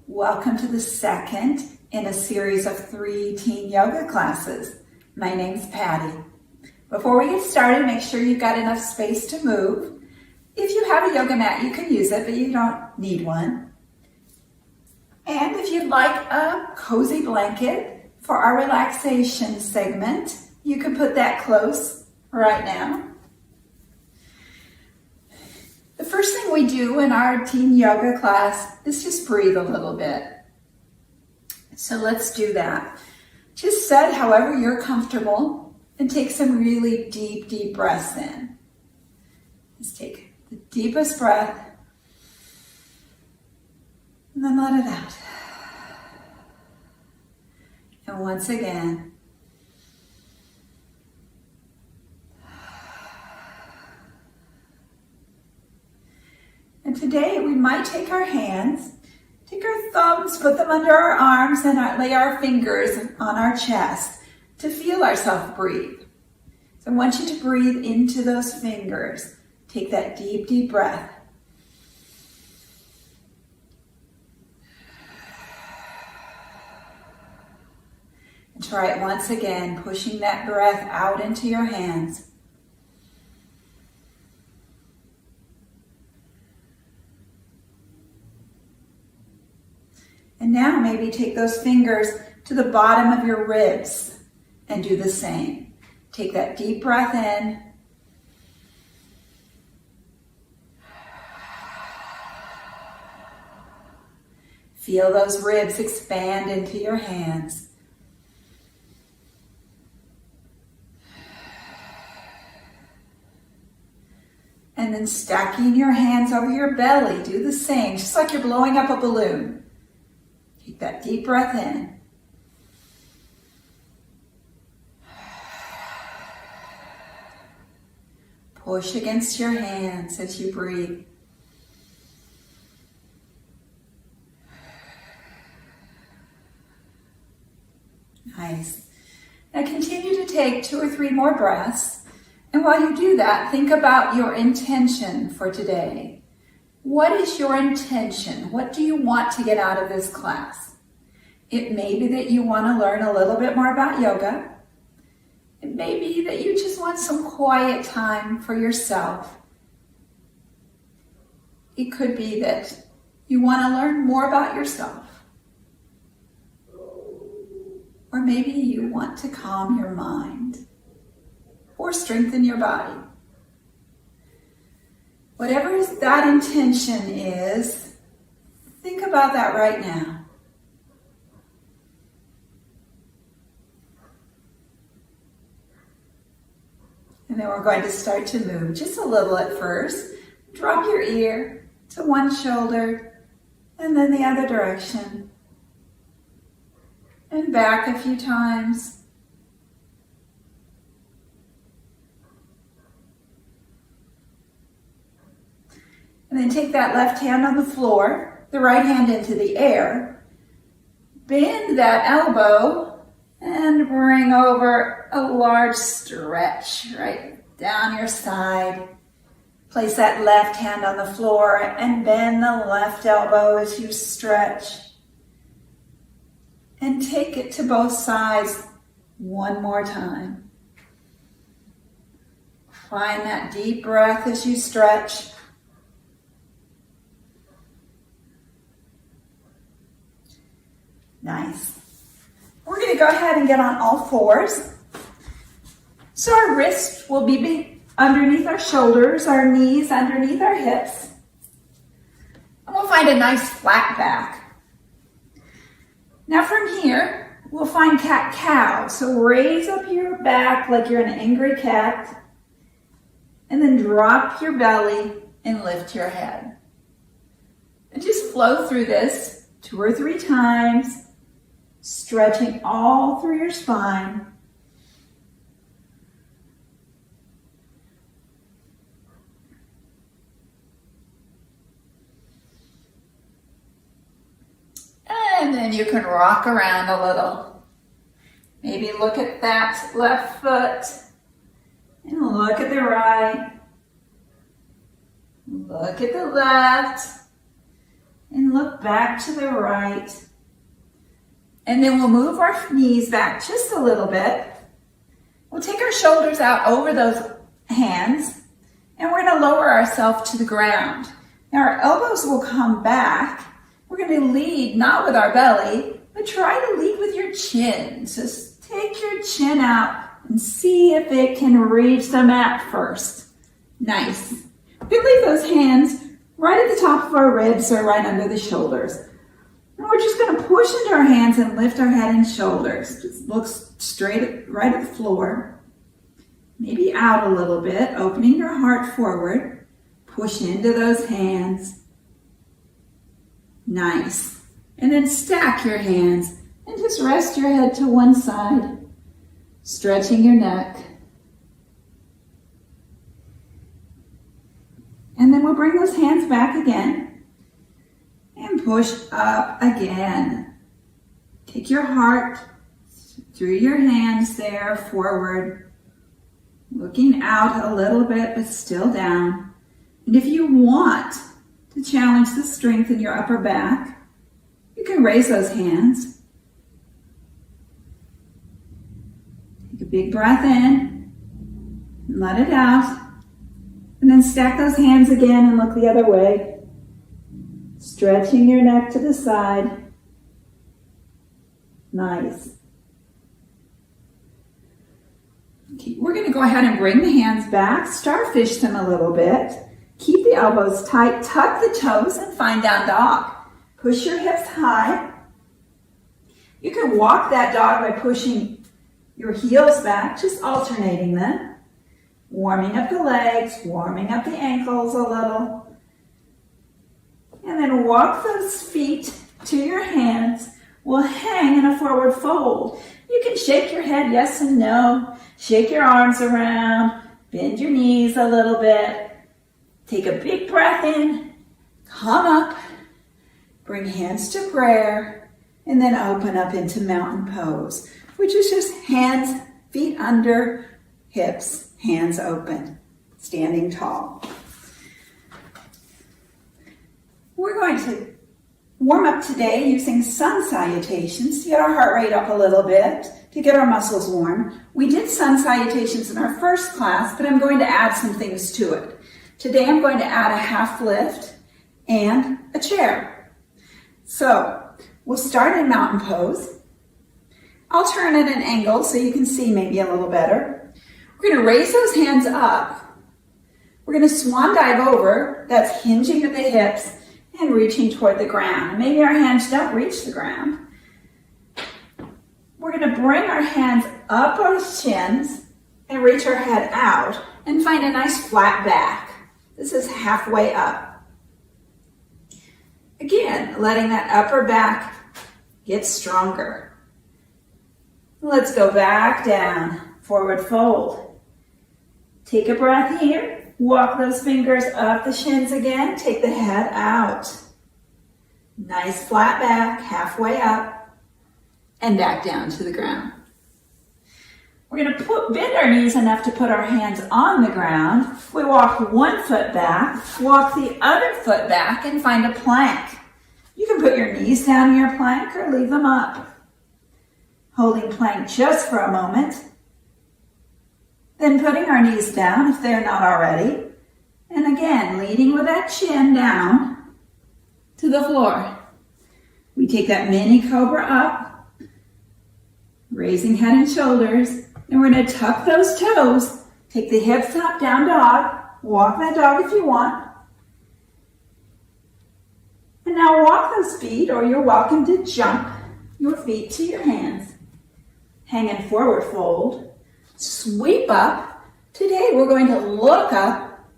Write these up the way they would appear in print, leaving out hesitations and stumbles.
Welcome to the second in a series of 3 teen yoga classes. My name's Patty. Before we get started, make sure you've got enough space to move. If you have a yoga mat, you can use it, but you don't need one. And if you'd like a cozy blanket for our relaxation segment, you can put that close right now. The first thing we do in our teen yoga class is just breathe a little bit. So let's do that. Just sit however you're comfortable and take some really deep breaths in. Just take the deepest breath and then let it out. And once again. And today we might take our hands, take our thumbs, put them under our arms, and lay our fingers on our chest to feel ourselves breathe. So I want you to breathe into those fingers. Take that deep breath. And try it once again, pushing that breath out into your hands. And now maybe take those fingers to the bottom of your ribs and do the same. Take that deep breath in. Feel those ribs expand into your hands. And then stacking your hands over your belly, do the same, just like you're blowing up a balloon. Take that deep breath in. Push against your hands as you breathe. Nice. Now continue to take 2 or 3 more breaths. And while you do that, think about your intention for today. What is your intention? What do you want to get out of this class? It may be that you want to learn a little bit more about yoga. It may be that you just want some quiet time for yourself. It could be that you want to learn more about yourself. Or maybe you want to calm your mind or strengthen your body. Whatever that intention is, think about that right now. And then we're going to start to move just a little at first. Drop your ear to one shoulder and then the other direction. And back a few times. And then take that left hand on the floor, the right hand into the air. Bend that elbow and bring over a large stretch right down your side. Place that left hand on the floor and bend the left elbow as you stretch. And take it to both sides one more time. Find that deep breath as you stretch. Nice. We're going to go ahead and get on all fours. So our wrists will be underneath our shoulders, our knees underneath our hips. And we'll find a nice flat back. Now from here, we'll find cat-cow. So raise up your back like you're an angry cat. And then drop your belly and lift your head. And just flow through this 2 or 3 times. Stretching all through your spine. And then you can rock around a little. Maybe look at that left foot and look at the right. Look at the left. and look back to the right. And then we'll move our knees back just a little bit. We'll take our shoulders out over those hands, and we're going to lower ourselves to the ground. Now our elbows will come back. We're going to lead not with our belly, but try to lead with your chin. Just take your chin out and see if it can reach the mat first. Nice. We can leave those hands right at the top of our ribs or right under the shoulders. And we're just going to push into our hands and lift our head and shoulders. Just look straight right at the floor. Maybe out a little bit, opening your heart forward. Push into those hands. Nice. And then stack your hands and just rest your head to one side, stretching your neck. And then we'll bring those hands back again and push up again. Take your heart through your hands there, forward, looking out a little bit, but still down. And if you want to challenge the strength in your upper back, you can raise those hands. Take a big breath in and let it out. And then stack those hands again and look the other way. Stretching your neck to the side. Nice. Okay, we're going to go ahead and bring the hands back, starfish them a little bit. Keep the elbows tight, tuck the toes, and find down dog. Push your hips high. You can walk that dog by pushing your heels back, just alternating them. Warming up the legs, warming up the ankles a little. And then walk those feet to your hands. We'll hang in a forward fold. You can shake your head yes and no. Shake your arms around. Bend your knees a little bit. Take a big breath in. Come up. Bring hands to prayer. And then open up into mountain pose, which is just hands, feet under, hips, hands open, standing tall. We're going to warm up today using sun salutations to get our heart rate up a little bit, to get our muscles warm. We did sun salutations in our first class, but I'm going to add some things to it. Today I'm going to add a half lift and a chair. So we'll start in mountain pose. I'll turn at an angle so you can see maybe a little better. We're going to raise those hands up. We're going to swan dive over. That's hinging at the hips and reaching toward the ground. Maybe our hands don't reach the ground. We're going to bring our hands up our shins and reach our head out and find a nice flat back. This is halfway up. Again, letting that upper back get stronger. Let's go back down, forward fold. Take a breath here. Walk those fingers up the shins again. Take the head out. Nice flat back, halfway up, and back down to the ground. We're going to bend our knees enough to put our hands on the ground. We walk one foot back, walk the other foot back, and find a plank. You can put your knees down in your plank or leave them up. Holding plank just for a moment. Then putting our knees down if they're not already. And again, leading with that chin down to the floor. We take that mini cobra up, raising head and shoulders. And we're going to tuck those toes. Take the hips up, down dog. Walk that dog if you want. And now walk those feet, or you're welcome to jump your feet to your hands. Hang in forward fold. Sweep up. Today we're going to look up,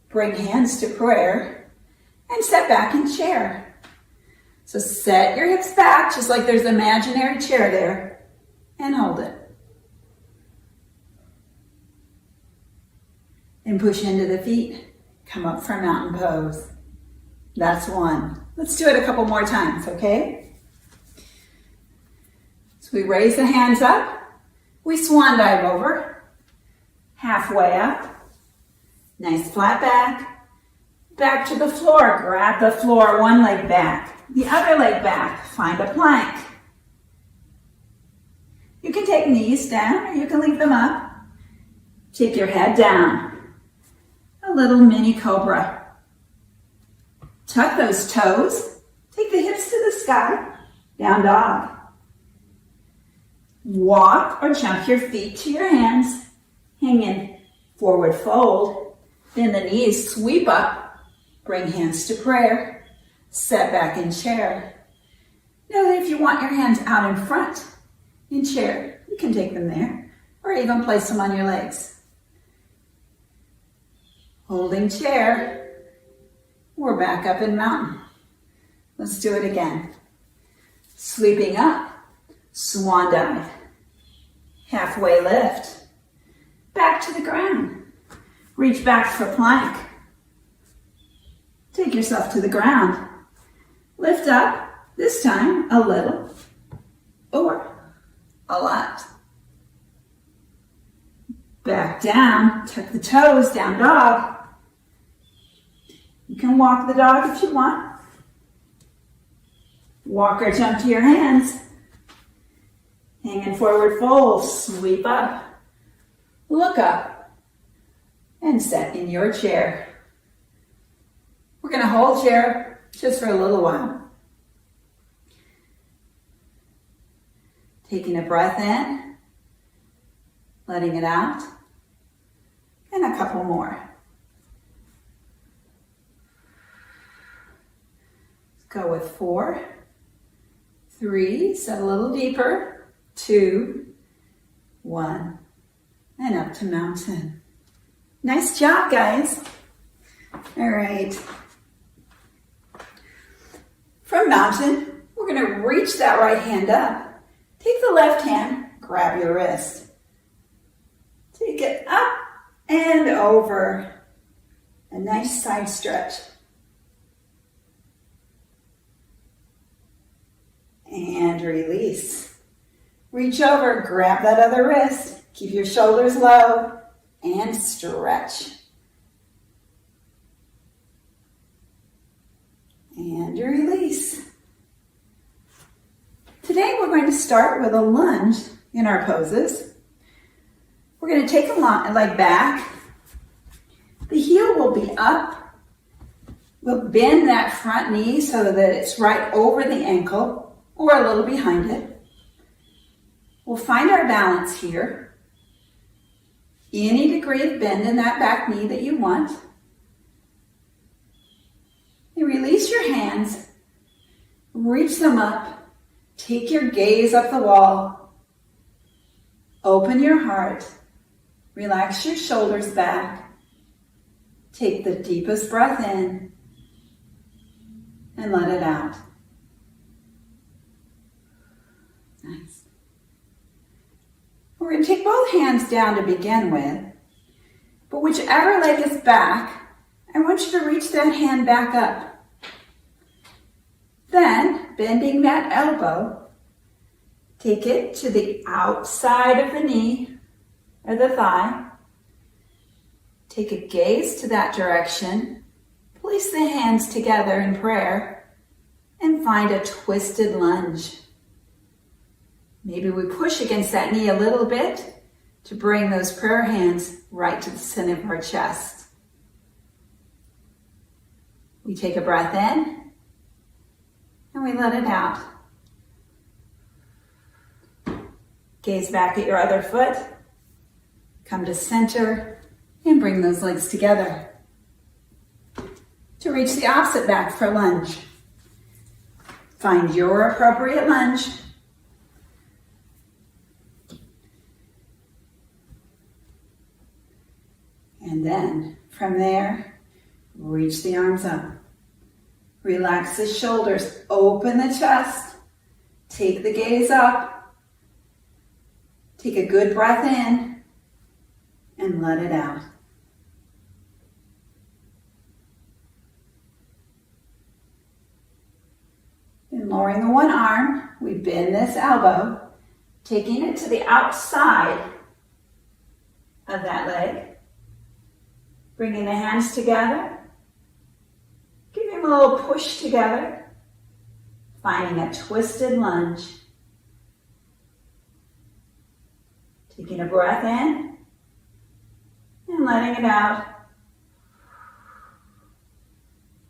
bring hands to prayer, and set back in chair. So set your hips back, just like there's an imaginary chair there, and hold it. And push into the feet. Come up for mountain pose. That's one. Let's do it a couple more times, okay? So we raise the hands up. We swan dive over. Halfway up. Nice flat back. Back to the floor, grab the floor, one leg back, the other leg back, find a plank. You can take knees down or you can leave them up. Take your head down, a little mini cobra. Tuck those toes, take the hips to the sky, down dog. Walk or jump your feet to your hands, hang in forward fold, bend the knees, sweep up, bring hands to prayer, set back in chair. Know that if you want your hands out in front, in chair, you can take them there, or even place them on your legs. Holding chair, we're back up in mountain. Let's do it again. Sweeping up, swan dive, halfway lift, back to the ground. Reach back for plank. Take yourself to the ground. Lift up, this time a little or a lot. Back down, tuck the toes, down dog. You can walk the dog if you want. Walk or jump to your hands. Hang in forward fold, sweep up, look up, and set in your chair. We're going to hold chair just for a little while. Taking a breath in, letting it out, and a couple more. Let's go with 4, 3, set a little deeper, 2, 1, and up to mountain. Nice job, guys. All right. From mountain, we're going to reach that right hand up. Take the left hand, grab your wrist. Take it up and over. A nice side stretch. And release. Reach over, grab that other wrist. Keep your shoulders low and stretch. And release. Today we're going to start with a lunge in our poses. We're going to take a leg back. The heel will be up. We'll bend that front knee so that it's right over the ankle or a little behind it. We'll find our balance here. Any degree of bend in that back knee that you want. And release your hands. Reach them up. Take your gaze up the wall. Open your heart. Relax your shoulders back. Take the deepest breath in and let it out. Nice. We're going to take both hands down to begin with, but whichever leg is back, I want you to reach that hand back up. Then, bending that elbow, take it to the outside of the knee or the thigh. Take a gaze to that direction. Place the hands together in prayer and find a twisted lunge. Maybe we push against that knee a little bit to bring those prayer hands right to the center of our chest. We take a breath in and we let it out. Gaze back at your other foot. Come to center and bring those legs together. To reach the opposite back for lunge. Find your appropriate lunge. And then, from there, reach the arms up. Relax the shoulders, open the chest. Take the gaze up. Take a good breath in and let it out. Then lowering the one arm, we bend this elbow, taking it to the outside of that leg. Bringing the hands together a little push together, finding a twisted lunge. Taking a breath in and letting it out.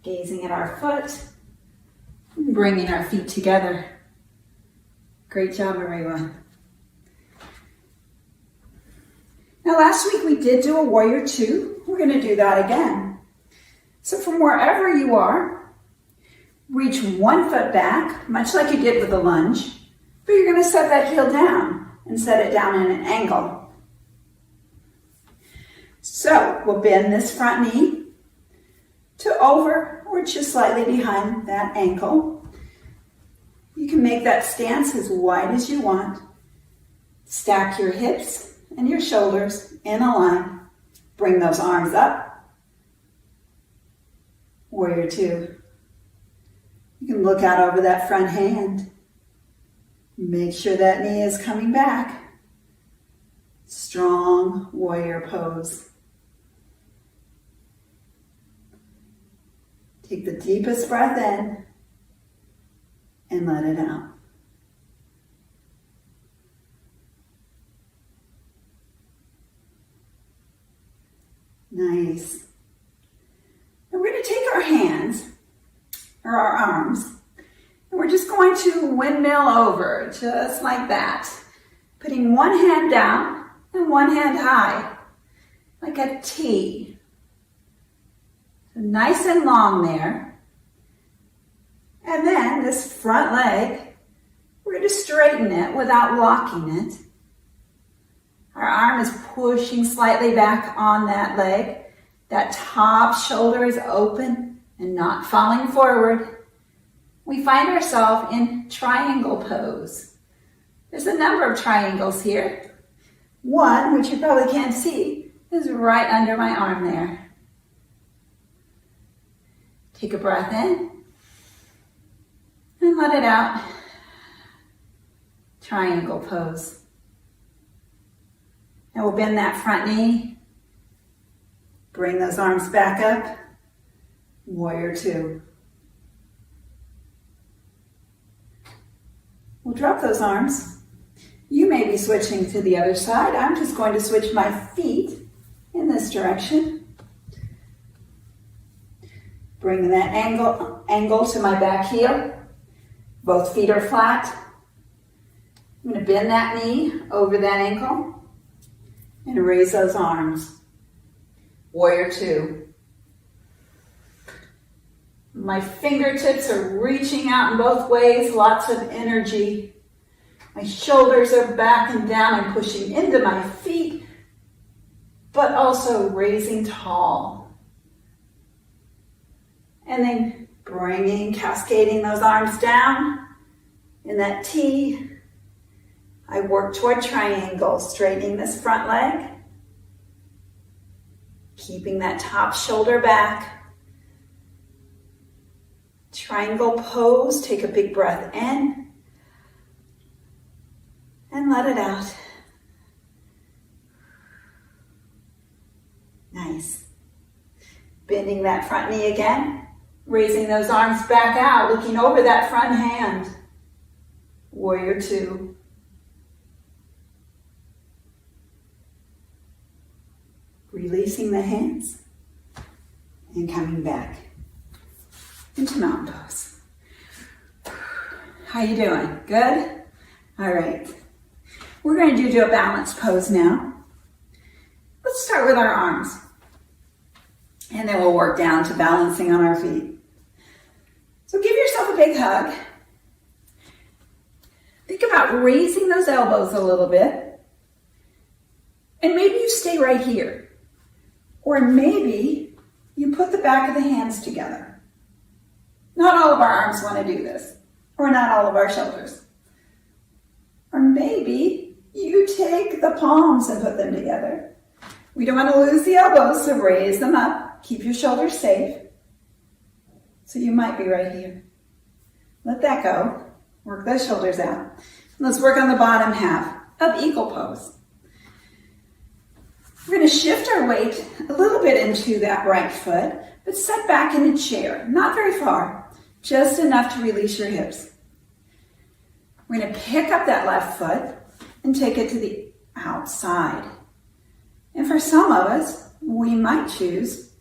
Gazing at our foot, and bringing our feet together. Great job, everyone. Now, last week we did do a warrior two. We're going to do that again. So from wherever you are, reach one foot back, much like you did with the lunge, but you're going to set that heel down and set it down in an angle. So we'll bend this front knee to over or just slightly behind that ankle. You can make that stance as wide as you want. Stack your hips and your shoulders in a line. Bring those arms up. Warrior two. You can look out over that front hand. Make sure that knee is coming back. Strong warrior pose. Take the deepest breath in and let it out. Nice. Now we're going to take our hands, or our arms, and we're just going to windmill over, just like that. Putting one hand down and one hand high, like a T. So nice and long there. And then this front leg, we're going to straighten it without locking it. Our arm is pushing slightly back on that leg. That top shoulder is open and not falling forward. We find ourselves in triangle pose. There's a number of triangles here. One, which you probably can't see, is right under my arm there. Take a breath in and let it out. Triangle pose. And we'll bend that front knee. Bring those arms back up. Warrior two. We'll drop those arms. You may be switching to the other side. I'm just going to switch my feet in this direction. Bring that angle to my back heel. Both feet are flat. I'm going to bend that knee over that ankle and raise those arms. Warrior two. My fingertips are reaching out in both ways, lots of energy. My shoulders are back and down and pushing into my feet, but also raising tall. And then cascading those arms down in that T. I work toward triangle, straightening this front leg. Keeping that top shoulder back. Triangle pose, take a big breath in. And let it out. Nice. Bending that front knee again. Raising those arms back out, looking over that front hand. Warrior two. Releasing the hands and coming back into mountain pose. How you doing? Good? All right. We're going to do a balance pose now. Let's start with our arms. And then we'll work down to balancing on our feet. So give yourself a big hug. Think about raising those elbows a little bit. And maybe you stay right here. Or maybe you put the back of the hands together. Not all of our arms want to do this. Or not all of our shoulders. Or maybe you take the palms and put them together. We don't want to lose the elbows, so raise them up. Keep your shoulders safe. So you might be right here. Let that go. Work those shoulders out. Let's work on the bottom half of eagle pose. We're going to shift our weight a little bit into that right foot, but set back in a chair, not very far, just enough to release your hips. We're going to pick up that left foot and take it to the outside. And for some of us, we might choose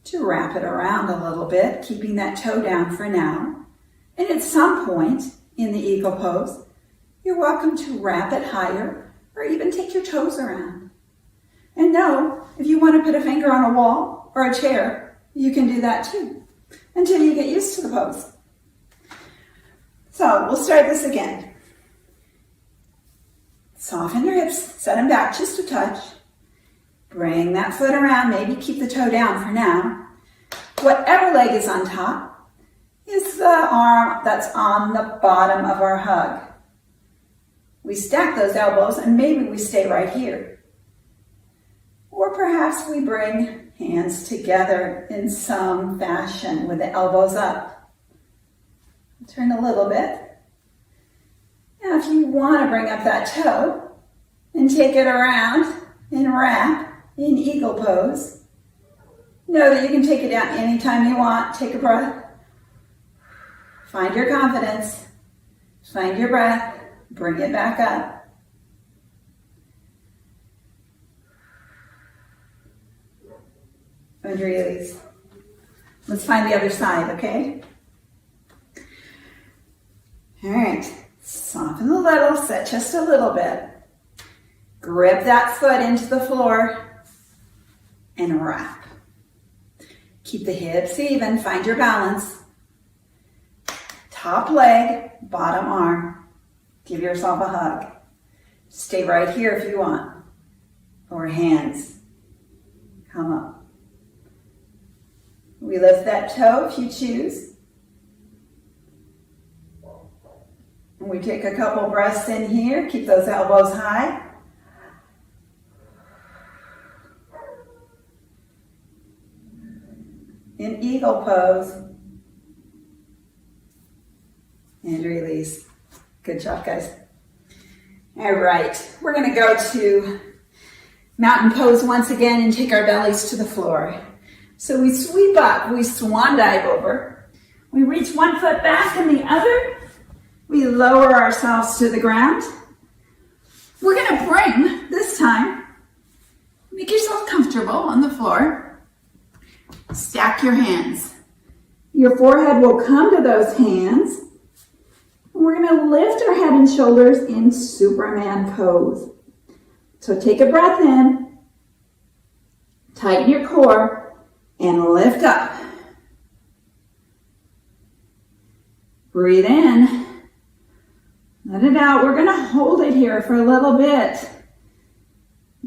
to wrap it around a little bit, keeping that toe down for now. And at some point in the eagle pose, you're welcome to wrap it higher or even take your toes around. And know, if you want to put a finger on a wall or a chair, you can do that too, until you get used to the pose. So we'll start this again. Soften your hips, set them back just a touch. Bring that foot around, maybe keep the toe down for now. Whatever leg is on top is the arm that's on the bottom of our hug. We stack those elbows and maybe we stay right here. Or perhaps we bring hands together in some fashion with the elbows up. Turn a little bit. Now if you want to bring up that toe and take it around and wrap in eagle pose, know that you can take it down anytime you want. Take a breath. Find your confidence. Find your breath. Bring it back up. And release. Let's find the other side, okay? All right. Soften a little, set just a little bit. Grip that foot into the floor and wrap. Keep the hips even, find your balance. Top leg, bottom arm. Give yourself a hug. Stay right here if you want. Or hands come up. We lift that toe if you choose. And we take a couple breaths in here. Keep those elbows high. In eagle pose. And release. Good job, guys. All right, we're going to go to mountain pose once again and take our bellies to the floor. So we sweep up, we swan dive over. We reach one foot back and the other. We lower ourselves to the ground. We're going to bring, this time, make yourself comfortable on the floor. Stack your hands. Your forehead will come to those hands. And we're going to lift our head and shoulders in Superman pose. So take a breath in, tighten your core, and lift up. Breathe in, let it out. We're going to hold it here for a little bit.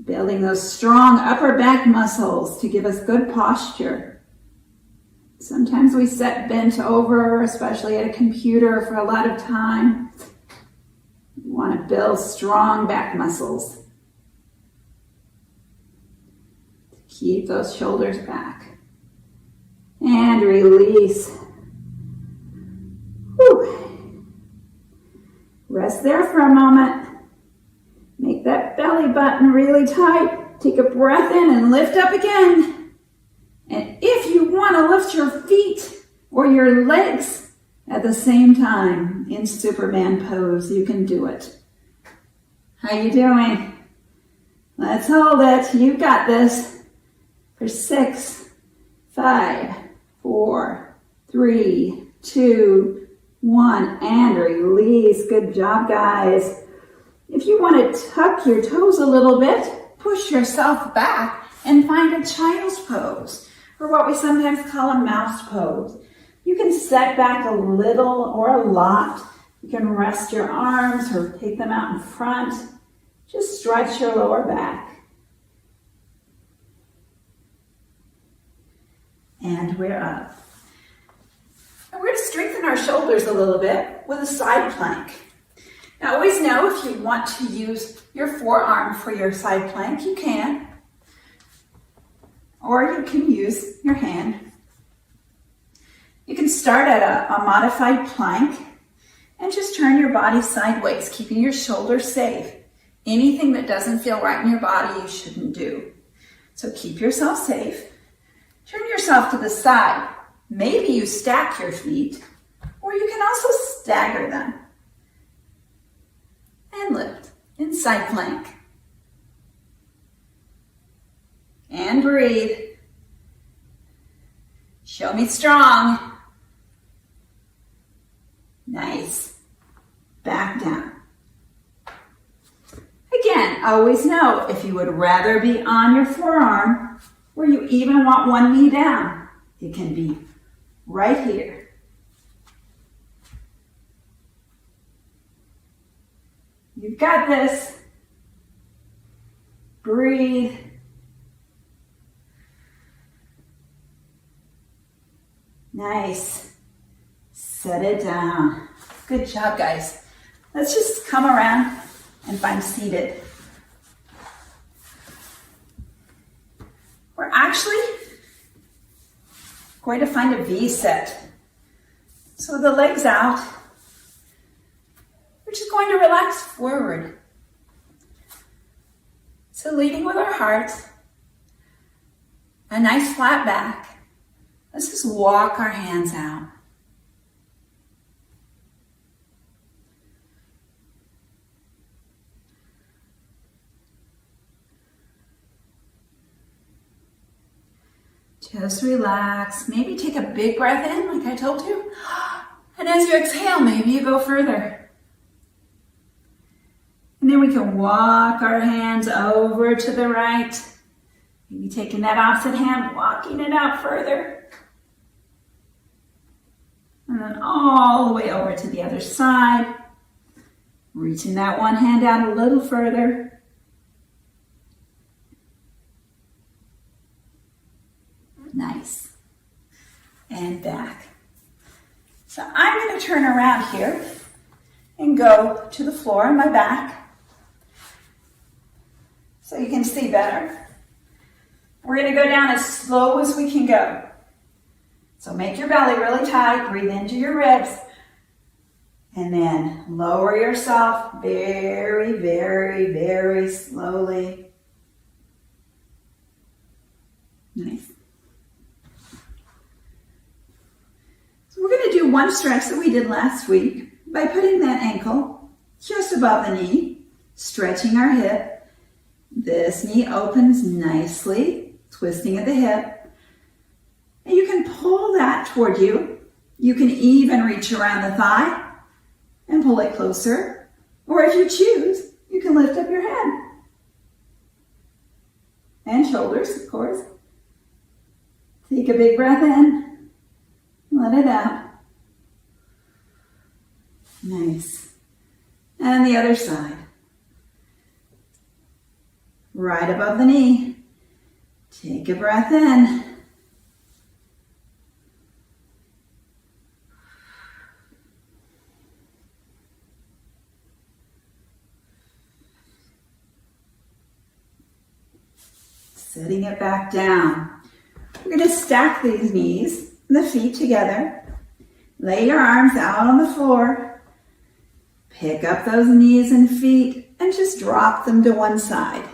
Building those strong upper back muscles to give us good posture. Sometimes we sit bent over, especially at a computer for a lot of time. We want to build strong back muscles. Keep those shoulders back. And release. Whew. Rest there for a moment. Make that belly button really tight. Take a breath in and lift up again. And if you want to lift your feet or your legs at the same time in Superman pose, you can do it. How you doing? Let's hold it. You got this. For 6, 5, 4, 3, 2, 1, and release. Good job, guys. If you want to tuck your toes a little bit, push yourself back and find a child's pose, or what we sometimes call a mouse pose. You can set back a little or a lot. You can rest your arms or take them out in front. Just stretch your lower back. And we're up. And we're going to strengthen our shoulders a little bit with a side plank. Now always know if you want to use your forearm for your side plank, you can. Or you can use your hand. You can start at a modified plank and just turn your body sideways, keeping your shoulders safe. Anything that doesn't feel right in your body, you shouldn't do. So keep yourself safe. Turn yourself to the side. Maybe you stack your feet, or you can also stagger them. And lift in side plank. And breathe. Show me strong. Nice. Back down. Again, always know if you would rather be on your forearm or you even want one knee down, it can be right here. You've got this. Breathe. Nice. Set it down. Good job, guys. Let's just come around and find seated. We're actually going to find a V set. So the legs out. We're just going to relax forward. So leading with our heart, a nice flat back. Let's just walk our hands out. Just relax. Maybe take a big breath in, like I told you. And as you exhale, maybe you go further. And then we can walk our hands over to the right. Maybe taking that opposite hand, walking it out further. And then all the way over to the other side. Reaching that one hand out a little further. Nice. And back. So I'm going to turn around here and go to the floor on my back so you can see better. We're going to go down as slow as we can go. So make your belly really tight, breathe into your ribs, and then lower yourself very, very, very slowly. Nice. So we're going to do one stretch that we did last week by putting that ankle just above the knee, stretching our hip. This knee opens nicely, twisting at the hip. And you can pull that toward you. You can even reach around the thigh and pull it closer. Or if you choose, you can lift up your head. And shoulders, of course. Take a big breath in. Let it out. Nice. And the other side. Right above the knee. Take a breath in. Setting it back down. We're going to stack these knees and the feet together. Lay your arms out on the floor. Pick up those knees and feet and just drop them to one side.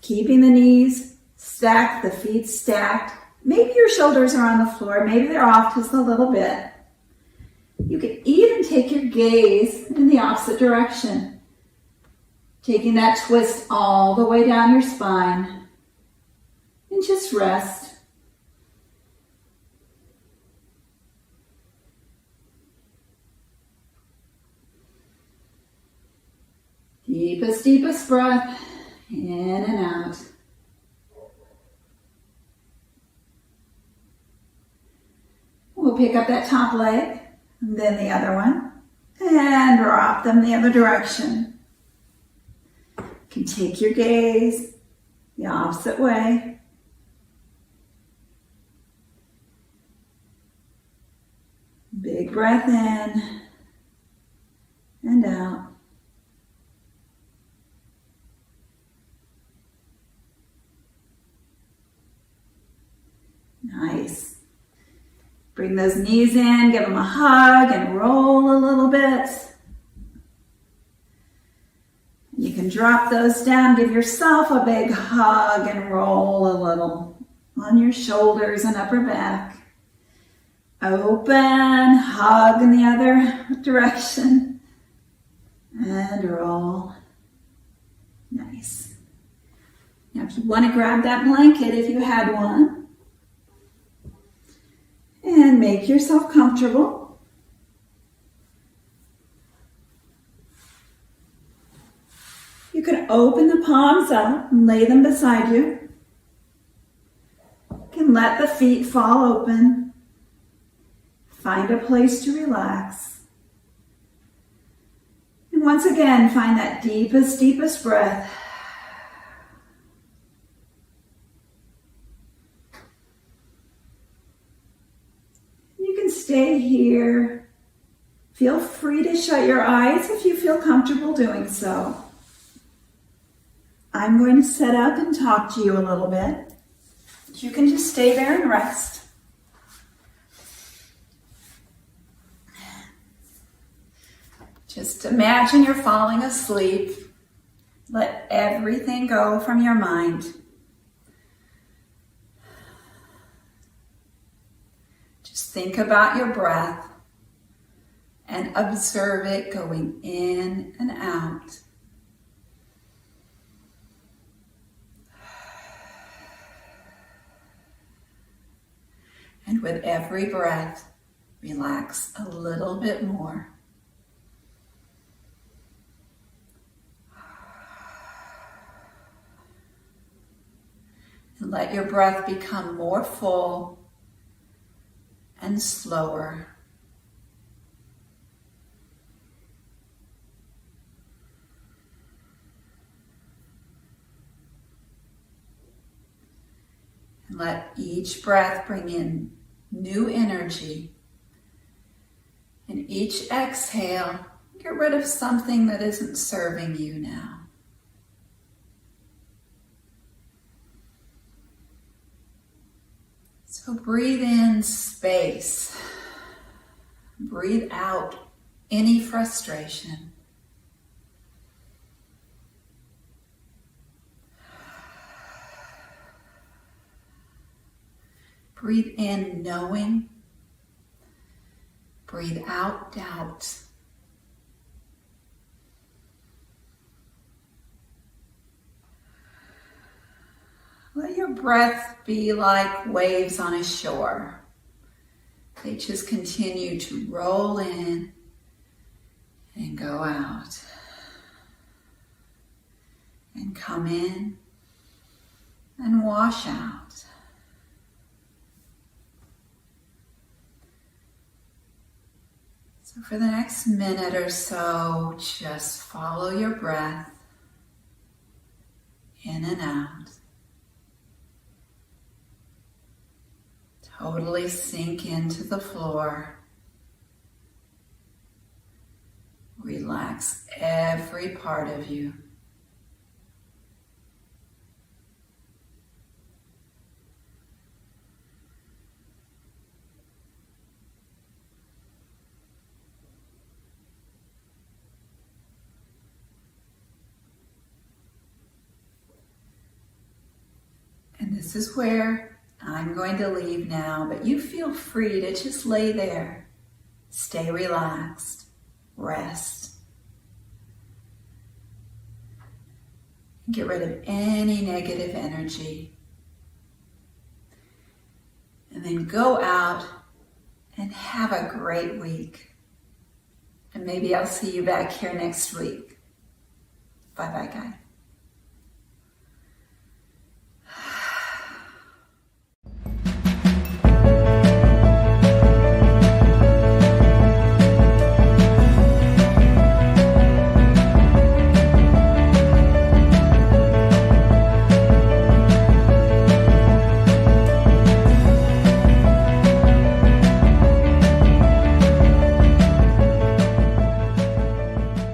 Keeping the knees stacked, the feet stacked. Maybe your shoulders are on the floor. Maybe they're off just a little bit. You can even take your gaze in the opposite direction. Taking that twist all the way down your spine. And just rest. Deepest, deepest breath. In and out. We'll pick up that top leg. And then the other one. And drop them the other direction. You can take your gaze the opposite way. Big breath in and out. Nice. Bring those knees in, give them a hug and roll a little bit. You can can drop those down, give yourself a big hug and roll a little on your shoulders and upper back. Open, hug in the other direction, and roll. Nice. Now if you want to grab that blanket, if you had one, and make yourself comfortable. You can open the palms up and lay them beside you. You can let the feet fall open. Find a place to relax. And once again, find that deepest, deepest breath. You can stay here. Feel free to shut your eyes if you feel comfortable doing so. I'm going to set up and talk to you a little bit. You can just stay there and rest. Just imagine you're falling asleep. Let everything go from your mind. Just think about your breath and observe it going in and out. And with every breath, relax a little bit more. And let your breath become more full and slower. And let each breath bring in new energy. And each exhale, get rid of something that isn't serving you now. So breathe in space. Breathe out any frustration. Breathe in knowing. Breathe out doubt. Let your breath be like waves on a shore. They just continue to roll in and go out. And come in and wash out. So for the next minute or so, just follow your breath in and out. Totally sink into the floor. Relax every part of you. And this is where I'm going to leave now, but you feel free to just lay there. Stay relaxed. Rest. Get rid of any negative energy. And then go out and have a great week. And maybe I'll see you back here next week. Bye-bye, guys.